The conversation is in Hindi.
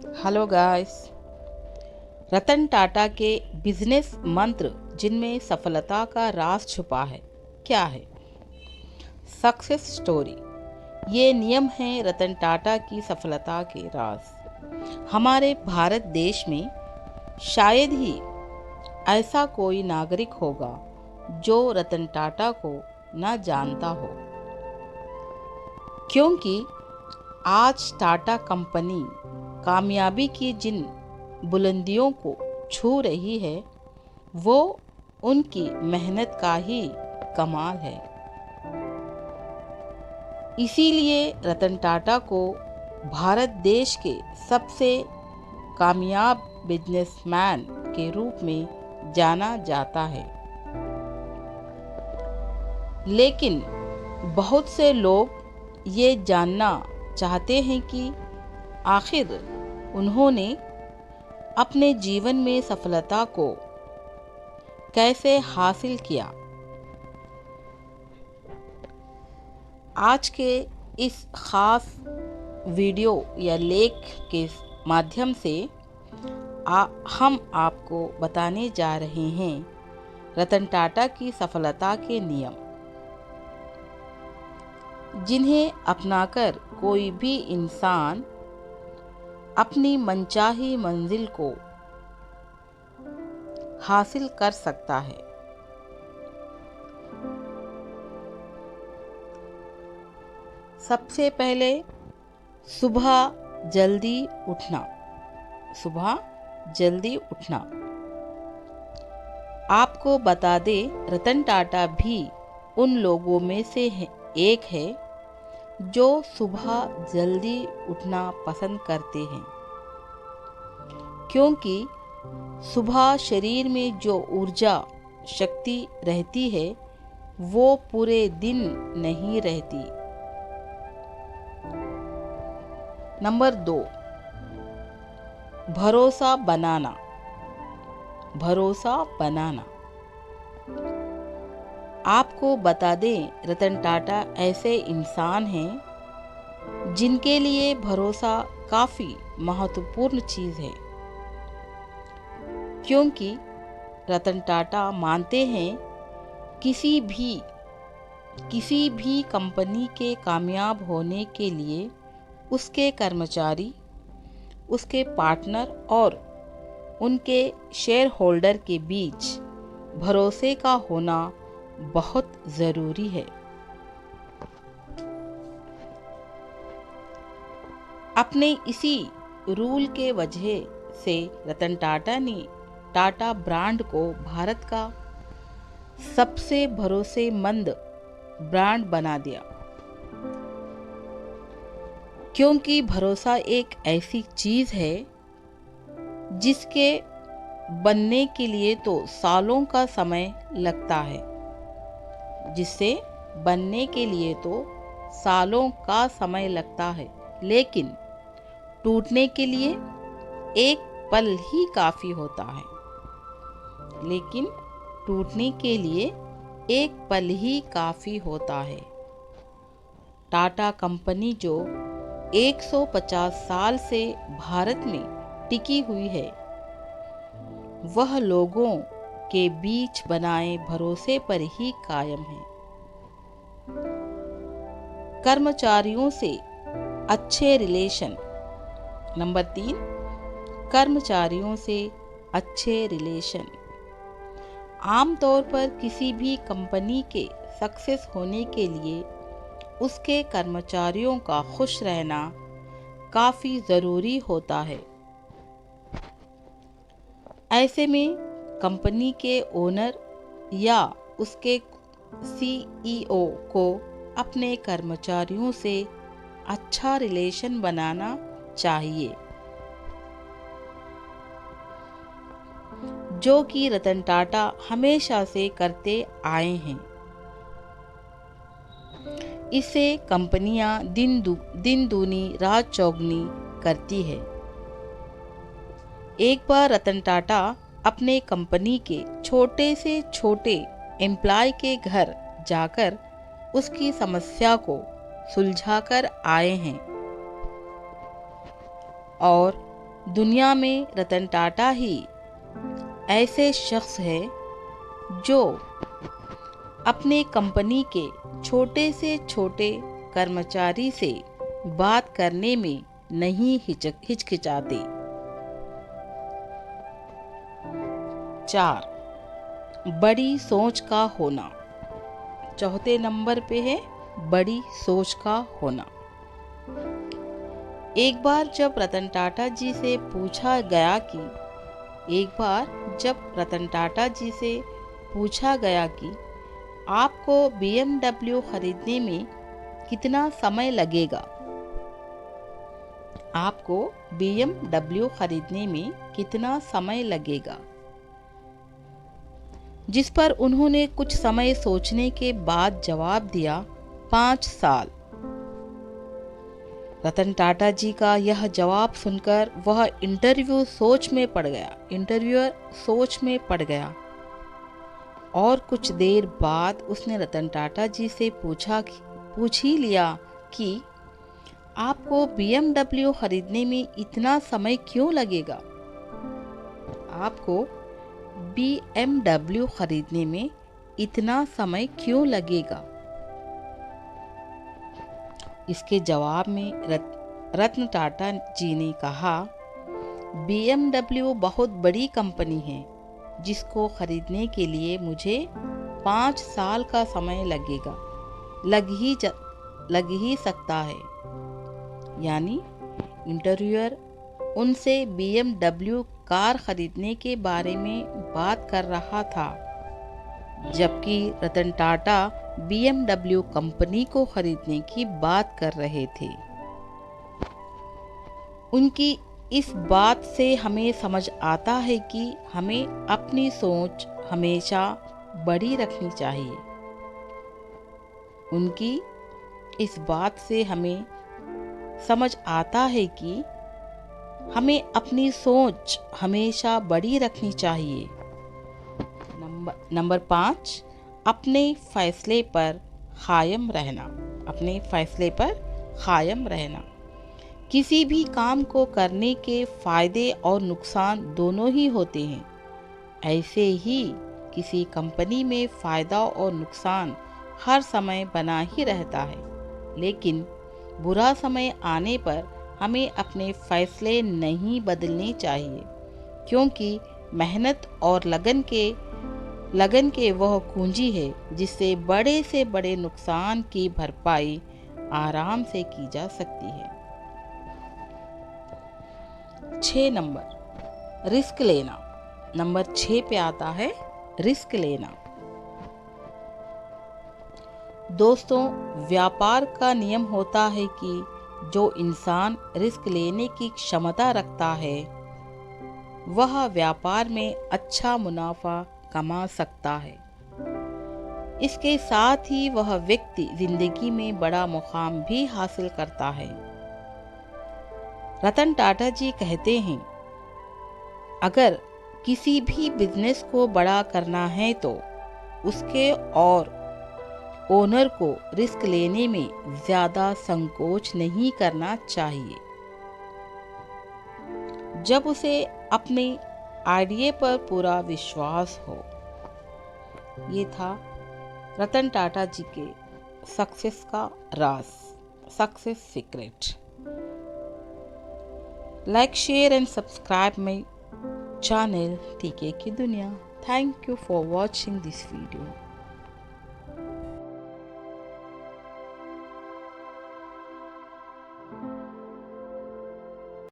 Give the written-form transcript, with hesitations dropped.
Hello guys. रतन टाटा के बिजनेस मंत्र जिनमें सफलता का राज छुपा है, क्या है? Success story. ये नियम हैं रतन टाटा की सफलता के राज। हमारे भारत देश में शायद ही ऐसा कोई नागरिक होगा जो रतन टाटा को न जानता हो, क्योंकि आज टाटा कंपनी कामयाबी की जिन बुलंदियों को छू रही है वो उनकी मेहनत का ही कमाल है। इसीलिए रतन टाटा को भारत देश के सबसे कामयाब बिजनेसमैन के रूप में जाना जाता है। लेकिन बहुत से लोग ये जानना चाहते हैं कि आखिर उन्होंने अपने जीवन में सफलता को कैसे हासिल किया। आज के इस खास वीडियो या लेख के माध्यम से हम आपको बताने जा रहे हैं रतन टाटा की सफलता के नियम, जिन्हें अपनाकर कोई भी इंसान अपनी मनचाही मंजिल को हासिल कर सकता है। सबसे पहले सुबह जल्दी उठना। सुबह जल्दी उठना। आपको बता दें, रतन टाटा भी उन लोगों में से एक है जो सुबह जल्दी उठना पसंद करते हैं, क्योंकि सुबह शरीर में जो ऊर्जा शक्ति रहती है वो पूरे दिन नहीं रहती। नंबर 2, भरोसा बनाना। भरोसा बनाना। आपको बता दें, रतन टाटा ऐसे इंसान हैं जिनके लिए भरोसा काफ़ी महत्वपूर्ण चीज़ है, क्योंकि रतन टाटा मानते हैं किसी भी कंपनी के कामयाब होने के लिए उसके कर्मचारी, उसके पार्टनर और उनके शेयर होल्डर के बीच भरोसे का होना बहुत ज़रूरी है। अपने इसी रूल के वजह से रतन टाटा ने टाटा ब्रांड को भारत का सबसे भरोसेमंद ब्रांड बना दिया, क्योंकि भरोसा एक ऐसी चीज़ है जिसके बनने के लिए तो सालों का समय लगता है। जिससे बनने के लिए तो सालों का समय लगता है, लेकिन टूटने के लिए एक पल ही काफ़ी होता है। लेकिन टूटने के लिए एक पल ही काफ़ी होता है। टाटा कंपनी जो 150 साल से भारत में टिकी हुई है, वह लोगों के बीच बनाए भरोसे पर ही कायम है। कर्मचारियों से अच्छे रिलेशन। नंबर 3, कर्मचारियों से अच्छे रिलेशन। आमतौर पर किसी भी कंपनी के सक्सेस होने के लिए उसके कर्मचारियों का खुश रहना काफ़ी ज़रूरी होता है। ऐसे में कंपनी के ओनर या उसके सीईओ को अपने कर्मचारियों से अच्छा रिलेशन बनाना चाहिए, जो कि रतन टाटा हमेशा से करते आए हैं। इससे कंपनियां दिन दूनी रात चौगनी करती है। एक बार रतन टाटा अपने कंपनी के छोटे से छोटे एम्प्लॉय के घर जाकर उसकी समस्या को सुलझाकर आए हैं और दुनिया में रतन टाटा ही ऐसे शख्स है जो अपने कंपनी के छोटे से छोटे कर्मचारी से बात करने में नहीं हिचकिचाते। 4. बड़ी सोच का होना। चौथे नंबर पे है बड़ी सोच का होना। एक बार जब रतन टाटा जी से पूछा गया कि आपको BMW खरीदने में कितना समय लगेगा, जिस पर उन्होंने कुछ समय सोचने के बाद जवाब दिया 5 साल। रतन टाटा जी का यह जवाब सुनकर वह इंटरव्यूअर सोच में पड़ गया और कुछ देर बाद उसने रतन टाटा जी से पूछ ही लिया कि आपको BMW खरीदने में इतना समय क्यों लगेगा? इसके जवाब में रतन टाटा जी ने कहा, BMW बहुत बड़ी कंपनी है जिसको खरीदने के लिए मुझे 5 साल का समय लग ही सकता है। यानी इंटरव्यूअर उनसे BMW कार खरीदने के बारे में बात कर रहा था, जबकि रतन टाटा BMW कंपनी को खरीदने की बात कर रहे थे। उनकी इस बात से हमें समझ आता है कि हमें अपनी सोच हमेशा बड़ी रखनी चाहिए। नंबर 5, अपने फैसले पर कायम रहना। किसी भी काम को करने के फायदे और नुकसान दोनों ही होते हैं। ऐसे ही किसी कंपनी में फायदा और नुकसान हर समय बना ही रहता है, लेकिन बुरा समय आने पर हमें अपने फैसले नहीं बदलने चाहिए, क्योंकि मेहनत और लगन के वह कुंजी है जिससे बड़े से बड़े नुकसान की भरपाई आराम से की जा सकती है। 6 नंबर, रिस्क लेना। नंबर 6 पे आता है रिस्क लेना। दोस्तों, व्यापार का नियम होता है कि जो इंसान रिस्क लेने की क्षमता रखता है वह व्यापार में अच्छा मुनाफा कमा सकता है। इसके साथ ही वह व्यक्ति जिंदगी में बड़ा मुकाम भी हासिल करता है। रतन टाटा जी कहते हैं, अगर किसी भी बिजनेस को बड़ा करना है तो उसके और ओनर को रिस्क लेने में ज्यादा संकोच नहीं करना चाहिए। जब उसे अपने आइडिया पर पूरा विश्वास हो। ये था रतन टाटा जी के सक्सेस का राज, success secret. Like, share and subscribe my channel TK की दुनिया. Thank you for watching this video.